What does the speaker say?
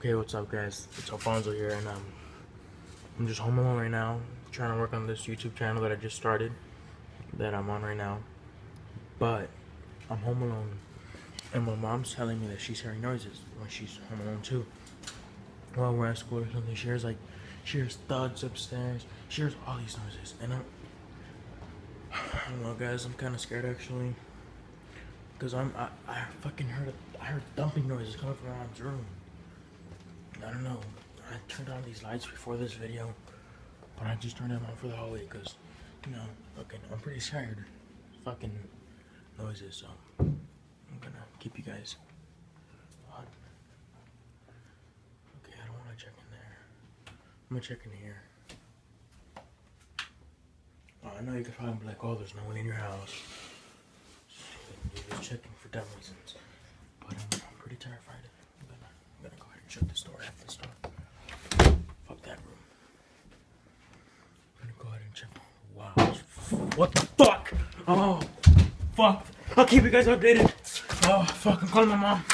Okay, what's up, guys? It's Alfonso here, and I'm just home alone right now, trying to work on this YouTube channel that I just started, that I'm on right now. But I'm home alone, and my mom's telling me that she's hearing noises when she's home alone too. While we're at school or something, she hears thuds upstairs. She hears all these noises, and I don't know, guys. I'm kind of scared actually, because I fucking heard dumping noises coming from my mom's room. I don't know. I turned on these lights before this video, but I just turned them on for the hallway because, you know, fucking, I'm pretty scared. Fucking noises, so I'm gonna keep you guys on. Okay, I don't want to check in there. I'm gonna check in here. I know you could probably be like, oh, there's no one in your house. You're just checking for dumb reasons. But I'm pretty terrified. I'm gonna go ahead and shut this door after this door. Fuck that room. I'm gonna go ahead and check. Wow. What the fuck? Oh, fuck. I'll keep you guys updated. Oh, fuck. I'm calling my mom.